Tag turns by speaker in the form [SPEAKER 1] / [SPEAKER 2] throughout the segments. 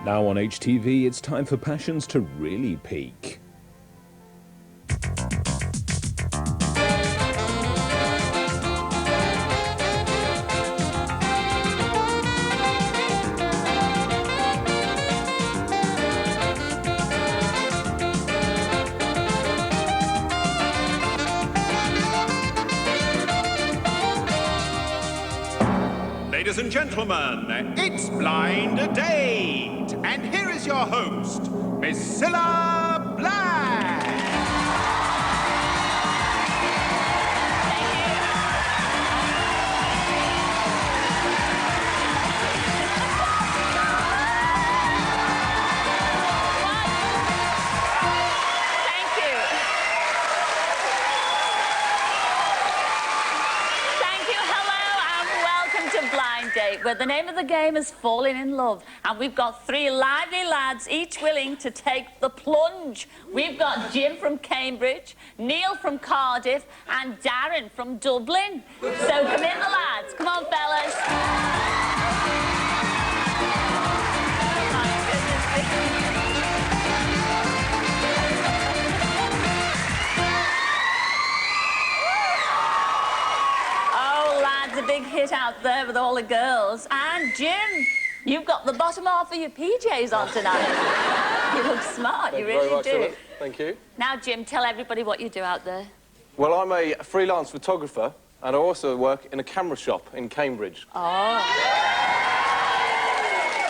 [SPEAKER 1] Now on HTV, it's time for passions to really peak.
[SPEAKER 2] Ladies and gentlemen, it's Blind Date, and here is your host, Miss Cilla Black.
[SPEAKER 3] Where the name of the game is Falling in Love, and we've got three lively lads, each willing to take the plunge. We've got Jim from Cambridge, Neil from Cardiff, and Darren from Dublin. So come in, the lads. Come on, fellas. A big hit out there with all the girls. And Jim, you've got the bottom half of your PJs on tonight. You look smart, you really do.
[SPEAKER 4] Thank you.
[SPEAKER 3] Now, Jim, tell everybody what you do out there.
[SPEAKER 4] Well, I'm a freelance photographer, and I also work in a camera shop in Cambridge.
[SPEAKER 3] Oh.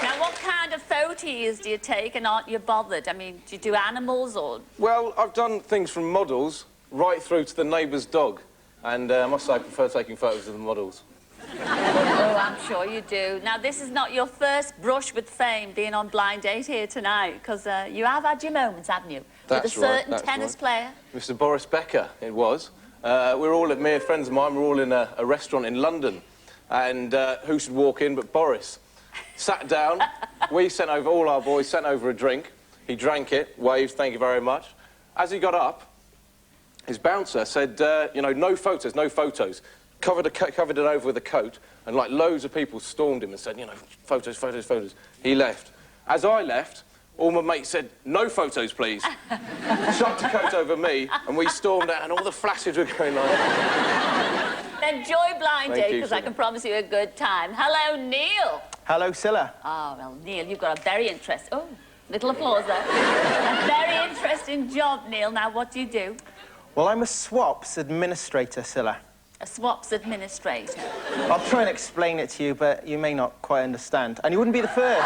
[SPEAKER 3] Now, what kind of photos do you take, and aren't you bothered? I mean, do you do animals or...?
[SPEAKER 4] Well, I've done things from models right through to the neighbour's dog. And I must say, I prefer taking photos of the models.
[SPEAKER 3] Oh, I'm sure you do. Now, this is not your first brush with fame being on Blind Date here tonight, because you have had your moments, haven't you?
[SPEAKER 4] That's
[SPEAKER 3] with a certain
[SPEAKER 4] right,
[SPEAKER 3] tennis player.
[SPEAKER 4] Mr. Boris Becker, it was. We're all, me and friends of mine, we're all in a restaurant in London. And who should walk in but Boris? Sat down, we sent over, all our boys sent over a drink. He drank it, waved, thank you very much. As he got up, his bouncer said, you know, no photos, no photos. Covered it over with a coat, and like loads of people stormed him and said, you know, photos, photos, photos. He left. As I left, all my mates said, no photos, please. Chucked the coat over me, and we stormed out, and all the flashes were going on.
[SPEAKER 3] Enjoy Blind Date, because I can promise you a good time. Hello, Neil.
[SPEAKER 5] Hello, Cilla.
[SPEAKER 3] Oh, well, Neil, you've got a very interesting... Oh, little applause there. A very interesting job, Neil. Now, what do you do?
[SPEAKER 5] Well, I'm a swaps administrator, Cilla.
[SPEAKER 3] A swaps administrator?
[SPEAKER 5] I'll try and explain it to you, but you may not quite understand. And you wouldn't be the first.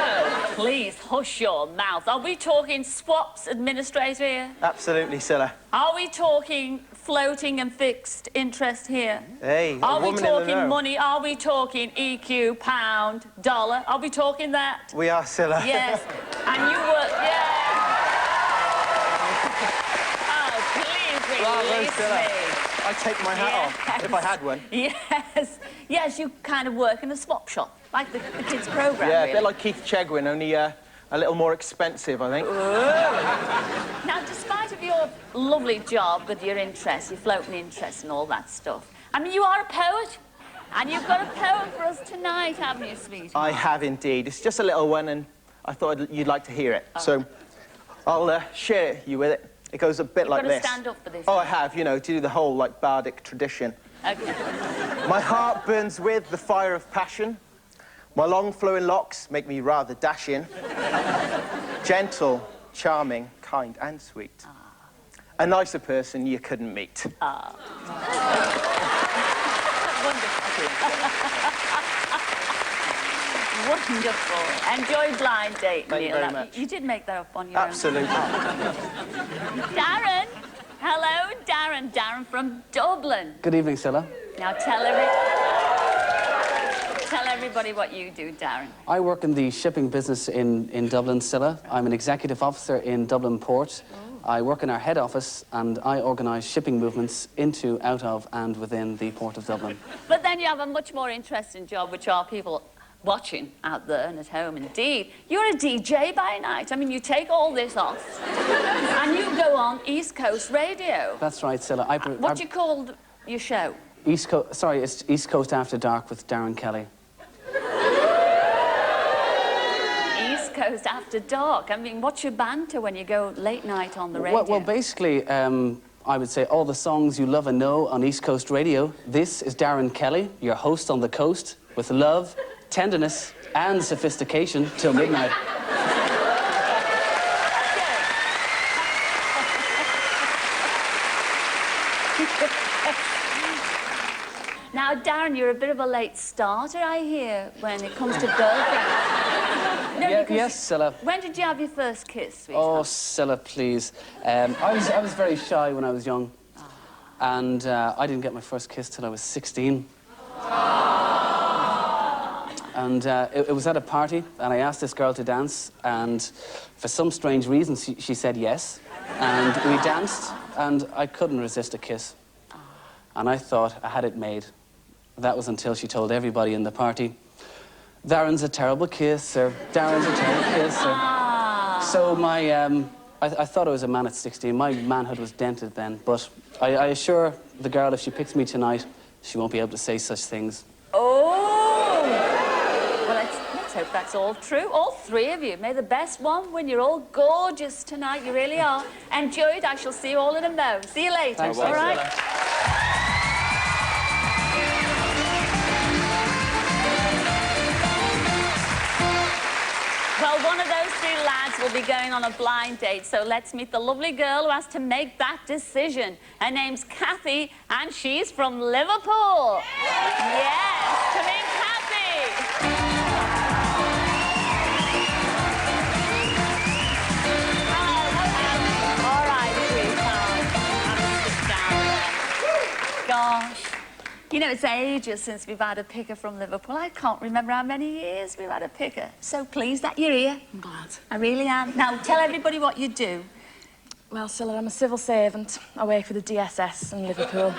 [SPEAKER 3] Oh, please, hush your mouth. Are we talking swaps administrator here?
[SPEAKER 5] Absolutely, Cilla.
[SPEAKER 3] Are we talking floating and fixed interest here?
[SPEAKER 5] Hey,
[SPEAKER 3] are we talking
[SPEAKER 5] know.
[SPEAKER 3] Money? Are we talking EQ, pound, dollar? Are we talking that?
[SPEAKER 5] We are, Cilla.
[SPEAKER 3] Yes. And you work... Yeah.
[SPEAKER 5] Bravo, Cilla. I'd take my hat off, if I had one.
[SPEAKER 3] Yes. Yes, you kind of work in a swap shop, like the kids' programme,
[SPEAKER 5] Yeah,
[SPEAKER 3] really.
[SPEAKER 5] a bit like Keith Chegwin, only a little more expensive, I think.
[SPEAKER 3] Now, despite of your lovely job with your interests, your floating interests and all that stuff, I mean, you are a poet, and you've got a poem for us tonight, haven't you, sweetie?
[SPEAKER 5] I have indeed. It's just a little one, and I thought you'd like to hear it. Oh. So I'll share you with it. It goes a bit like this.
[SPEAKER 3] You've got to stand up for this.
[SPEAKER 5] Oh, I have, you know, to do the whole, like, bardic tradition.
[SPEAKER 3] Okay.
[SPEAKER 5] My heart burns with the fire of passion. My long flowing locks make me rather dashing. Gentle, charming, kind and sweet.
[SPEAKER 3] Ah.
[SPEAKER 5] A nicer person you couldn't meet.
[SPEAKER 3] Ah. Wonderful. Enjoy Blind Date, Neil.
[SPEAKER 5] Thank you very much.
[SPEAKER 3] You did make that up on your
[SPEAKER 5] Absolutely.
[SPEAKER 3] own. Darren. Hello, Darren. Darren from Dublin.
[SPEAKER 6] Good evening, Cilla.
[SPEAKER 3] Now tell everybody what you do, Darren.
[SPEAKER 6] I work in the shipping business in Dublin, Cilla. I'm an executive officer in Dublin Port. I work in our head office and I organise shipping movements into, out of and within the Port of Dublin.
[SPEAKER 3] But then you have a much more interesting job, which are people watching out there and at home. Indeed, you're a DJ by night. I mean, you take all this off and you go on East Coast Radio.
[SPEAKER 6] That's right, Cilla.
[SPEAKER 3] What do you call your show?
[SPEAKER 6] It's East Coast After Dark with Darren Kelly.
[SPEAKER 3] Coast after dark. I mean, what's your banter when you go late night on the radio?
[SPEAKER 6] Well, basically, I would say all the songs you love and know on East Coast Radio. This is Darren Kelly, your host on the coast, with love, tenderness, and sophistication till midnight.
[SPEAKER 3] Now, Darren, you're a bit of a late starter, I hear, when it comes to girlfriends. No,
[SPEAKER 6] Yes, Cilla.
[SPEAKER 3] When did you have your first kiss, sweetheart?
[SPEAKER 6] Oh, Cilla, please. I was very shy when I was young. And I didn't get my first kiss till I was 16. And it was at a party, and I asked this girl to dance, and for some strange reason, she said yes. And we danced, and I couldn't resist a kiss. And I thought I had it made. That was until she told everybody in the party, Darren's a terrible kisser, Darren's a terrible kisser. So I thought I was a man at 16. My manhood was dented then, but I assure the girl if she picks me tonight, she won't be able to say such things.
[SPEAKER 3] Oh! Well, let's hope that's all true. All three of you. May the best one win. You're all gorgeous tonight. You really are. Enjoy it. I shall see you all in a mo. See you later.
[SPEAKER 6] Thanks,
[SPEAKER 3] all right? Well, one of those three lads will be going on a blind date, so let's meet the lovely girl who has to make that decision. Her name's Kathy, and she's from Liverpool. Yes, come in, Kathy. Hello. All right, sweetheart. Gosh. You know, it's ages since we've had a picker from Liverpool. I can't remember how many years we've had a picker. So pleased that you're here.
[SPEAKER 7] I'm glad.
[SPEAKER 3] I really am. Now, tell everybody what you do.
[SPEAKER 7] Well, Cilla, I'm a civil servant. I work for the DSS in Liverpool.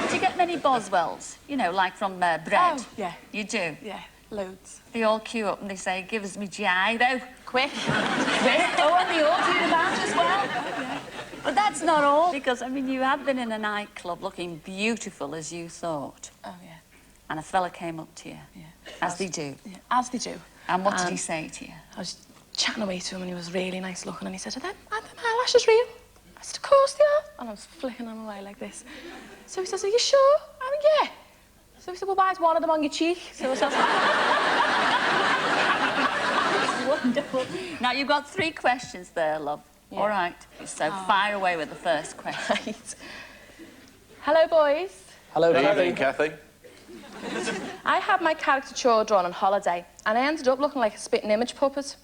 [SPEAKER 3] Do you get many Boswells? You know, like from bread?
[SPEAKER 7] Oh, yeah.
[SPEAKER 3] You do?
[SPEAKER 7] Yeah, loads.
[SPEAKER 3] They all queue up and they say, give us me gyro.
[SPEAKER 7] Quick.
[SPEAKER 3] Quick. Oh, and they all do that as well. Yeah. But that's not all, because, I mean, you have been in a nightclub looking beautiful as you thought.
[SPEAKER 7] Oh, yeah.
[SPEAKER 3] And a fella came up to you.
[SPEAKER 7] Yeah.
[SPEAKER 3] As they do.
[SPEAKER 7] Yeah, as they do.
[SPEAKER 3] And what did he say to you?
[SPEAKER 7] I was chatting away to him and he was really nice looking and he said, are them eyelashes real? I said, of course they are. And I was flicking them away like this. So he says, are you sure? I went, yeah. So he said, well, why is one of them on your cheek? So I said,
[SPEAKER 3] Wonderful. Now, you've got 3 questions there, love.
[SPEAKER 7] Yeah.
[SPEAKER 3] All right. So fire away with the first question.
[SPEAKER 7] right. Hello, boys.
[SPEAKER 6] Hello,
[SPEAKER 4] Good
[SPEAKER 6] Kathy.
[SPEAKER 4] evening, Kathy.
[SPEAKER 7] I had my caricature drawn on holiday and I ended up looking like a spitting image puppet.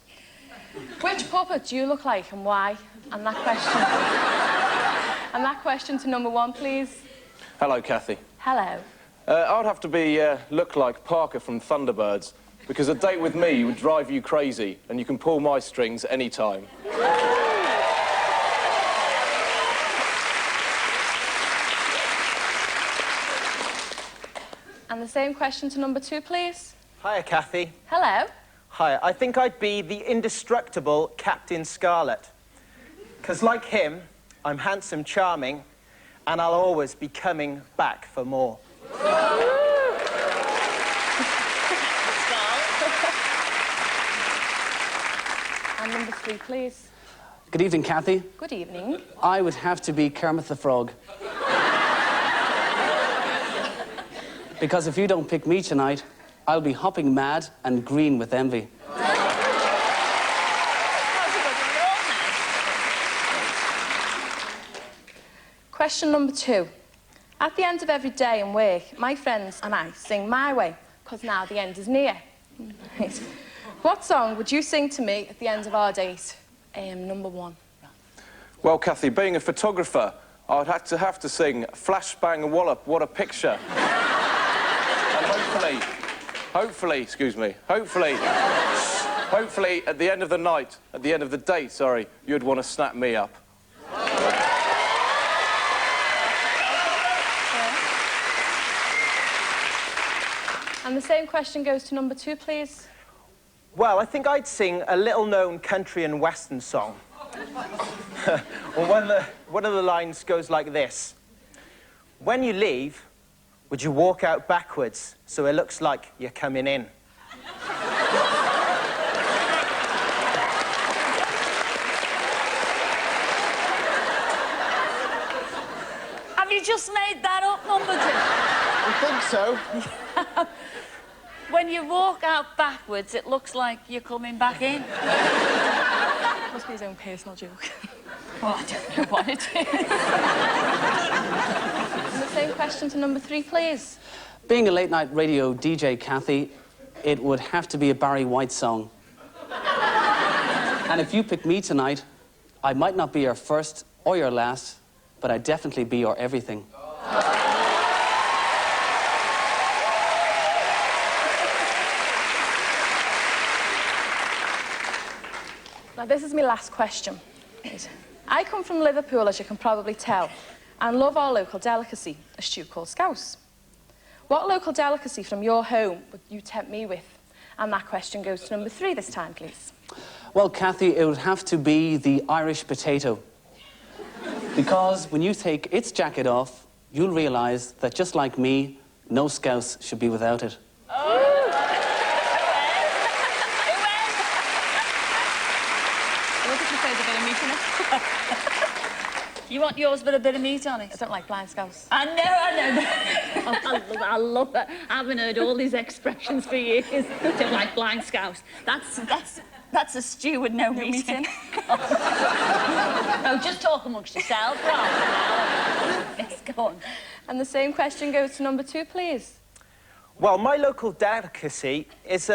[SPEAKER 7] Which puppet do you look like and why? And that question to number 1, please.
[SPEAKER 4] Hello, Kathy.
[SPEAKER 7] Hello.
[SPEAKER 4] I would have to look like Parker from Thunderbirds, because a date with me would drive you crazy, and you can pull my strings any time.
[SPEAKER 7] And the same question to number 2, please.
[SPEAKER 5] Hiya, Kathy.
[SPEAKER 7] Hello.
[SPEAKER 5] Hi, I think I'd be the indestructible Captain Scarlet. Because like him, I'm handsome, charming, and I'll always be coming back for more.
[SPEAKER 7] And number 3, please.
[SPEAKER 6] Good evening, Kathy.
[SPEAKER 7] Good evening.
[SPEAKER 6] I would have to be Kermit the Frog. Because if you don't pick me tonight, I'll be hopping mad and green with envy.
[SPEAKER 7] Question number 2. At the end of every day in work, my friends and I sing My Way, because now the end is near. Right. What song would you sing to me at the end of our date? Number 1.
[SPEAKER 4] Well, Kathy, being a photographer, I'd have to sing Flash Bang Wallop, What a Picture. And hopefully, at the end of the night, at the end of the date, sorry, you'd want to snap me up.
[SPEAKER 7] And the same question goes to number 2, please.
[SPEAKER 5] Well, I think I'd sing a little-known country and western song. Well, one of the lines goes like this. When you leave, would you walk out backwards so it looks like you're coming in?
[SPEAKER 3] you just made that up, number 2?
[SPEAKER 5] I think so.
[SPEAKER 3] When you walk out backwards, it looks like you're coming back in.
[SPEAKER 7] Must be his own personal joke.
[SPEAKER 3] Well, I don't know what it is.
[SPEAKER 7] And the same question to number 3, please.
[SPEAKER 6] Being a late-night radio DJ, Kathy, it would have to be a Barry White song. And if you pick me tonight, I might not be your first or your last, but I'd definitely be your everything.
[SPEAKER 7] Now, this is my last question. I come from Liverpool, as you can probably tell, and love our local delicacy, a stew called scouse. What local delicacy from your home would you tempt me with? And that question goes to number 3 this time, please.
[SPEAKER 6] Well, Kathy, it would have to be the Irish potato. Because when you take its jacket off, you'll realise that just like me, no scouse should be without it.
[SPEAKER 3] You want yours with a bit of meat on it?
[SPEAKER 7] I don't like blind scouse.
[SPEAKER 3] I know. I love that. I haven't heard all these expressions for years. Don't like blind scouse. That's a stew with no meat in. No, just talk amongst yourselves, right? Let's go on.
[SPEAKER 7] And the same question goes to number 2, please.
[SPEAKER 5] Well, my local delicacy is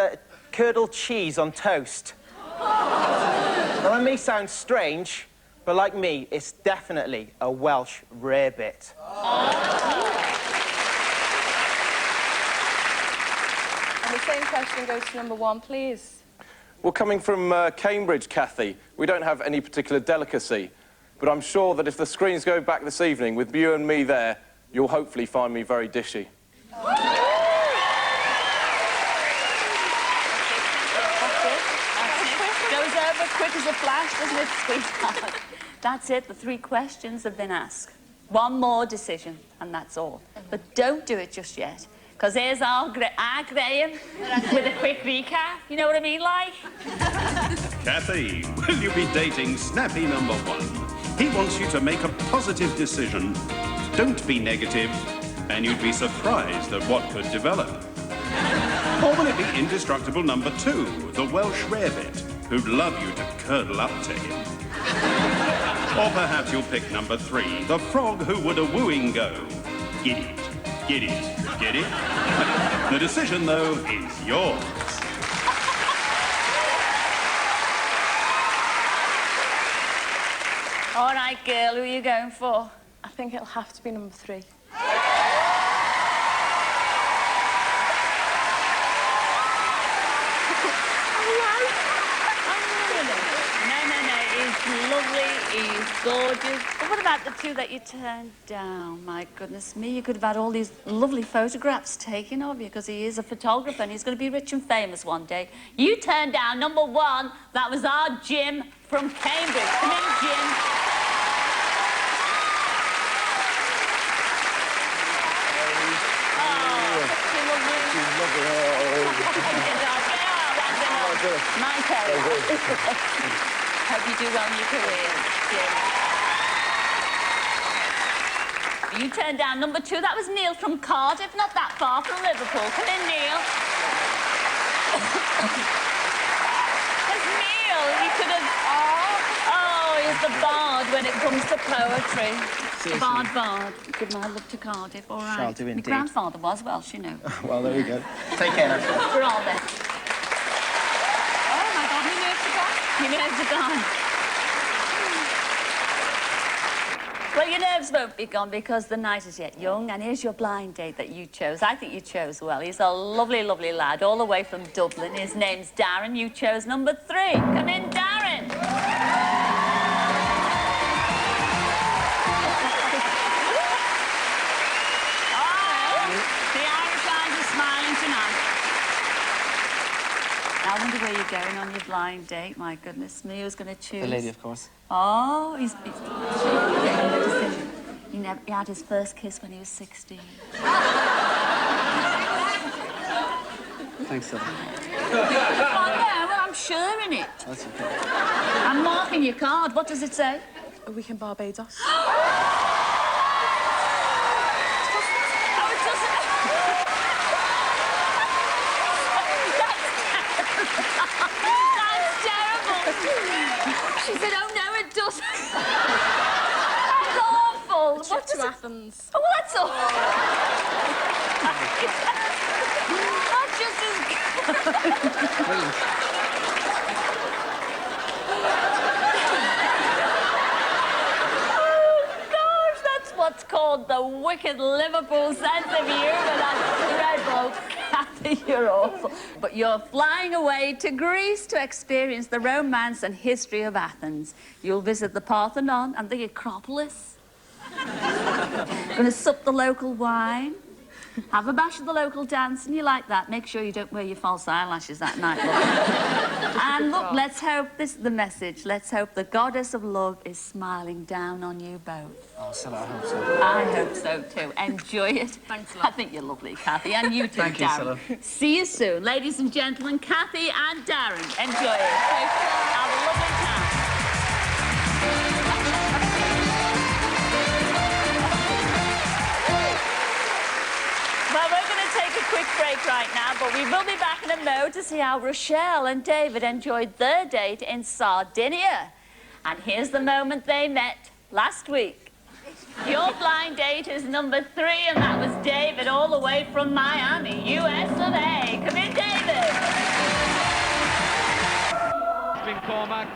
[SPEAKER 5] curdled cheese on toast. Now, that may sound strange, but like me, it's definitely a Welsh rarebit.
[SPEAKER 7] And the same question goes to number 1, please.
[SPEAKER 4] Well, coming from Cambridge, Kathy, we don't have any particular delicacy, but I'm sure that if the screens go back this evening with you and me there, you'll hopefully find me very dishy.
[SPEAKER 3] Goes over quick as a flash, doesn't it, sweetheart? That's it, the 3 questions have been asked. One more decision, and that's all. But don't do it just yet, because here's our Graham with a quick recap. You know what I mean, like?
[SPEAKER 2] Kathy, will you be dating snappy number 1? He wants you to make a positive decision. Don't be negative, and you'd be surprised at what could develop. Or will it be indestructible number 2, the Welsh rarebit, who'd love you to curdle up to him? Or perhaps you'll pick number 3, the frog who would a wooing go. Get it, get it, get it? The decision, though, is yours.
[SPEAKER 3] All right, girl, who are you going for?
[SPEAKER 7] I think it'll have to be number 3.
[SPEAKER 3] He's lovely, he's gorgeous. But what about the 2 that you turned down? My goodness me, you could have had all these lovely photographs taken of you, because he is a photographer and he's going to be rich and famous one day. You turned down number 1, that was our Jim from Cambridge. Come in, Jim. My turn. Hope you do well in your career, Jim. You turned down number 2. That was Neil from Cardiff, not that far from Liverpool. Come in, Neil. There's Neil. He could have... Oh, he's the bard when it comes to poetry.
[SPEAKER 5] Seriously.
[SPEAKER 3] Bard. Give my love to Cardiff, all right.
[SPEAKER 5] Shall do indeed.
[SPEAKER 3] My grandfather was Welsh, you know.
[SPEAKER 5] Well, there we go. Take care.
[SPEAKER 3] We're all there. Oh, my God, my nerves are gone. Your nerves are gone. Well, your nerves won't be gone because the night is yet young, and here's your blind date that you chose. I think you chose well. He's a lovely, lovely lad, all the way from Dublin. His name's Darren. You chose number 3. Come in, Darren. The Irish eyes are smiling tonight. I wonder where you're going on your blind date. My goodness me, who's going to choose?
[SPEAKER 6] The lady, of course.
[SPEAKER 3] Oh, he had his first kiss when he was 16.
[SPEAKER 6] Thanks, Sylvia.
[SPEAKER 3] Oh, yeah, well, I'm sure in it.
[SPEAKER 6] That's okay.
[SPEAKER 3] I'm marking your card. What does it say?
[SPEAKER 7] A week in Barbados. Athens.
[SPEAKER 3] Oh, well, that's all. That's just as good.
[SPEAKER 6] Brilliant.
[SPEAKER 3] Gosh, that's what's called the wicked Liverpool sense of humour. That's dreadful. Kathy, you're awful. But you're flying away to Greece to experience the romance and history of Athens. You'll visit the Parthenon and the Acropolis. Gonna sup the local wine. Have a bash at the local dance, and you like that. Make sure you don't wear your false eyelashes that night, look. And look, let's hope, this is the message, let's hope the goddess of love is smiling down on you both.
[SPEAKER 6] Oh, Cilla, I hope so.
[SPEAKER 3] I hope so, too. Enjoy it.
[SPEAKER 7] Thanks a lot.
[SPEAKER 3] I think you're lovely, Kathy, and you too,
[SPEAKER 6] Thank you,
[SPEAKER 3] Darren.
[SPEAKER 6] Cilla.
[SPEAKER 3] See you soon. Ladies and gentlemen, Kathy and Darren. Enjoy it. Have a lovely time. Well, we're going to take a quick break right now, but we will be back in a mo to see how Rochelle and David enjoyed their date in Sardinia. And here's the moment they met last week. Your blind date is number 3, and that was David all the way from Miami, US of A. Come in, David.
[SPEAKER 8] Cormac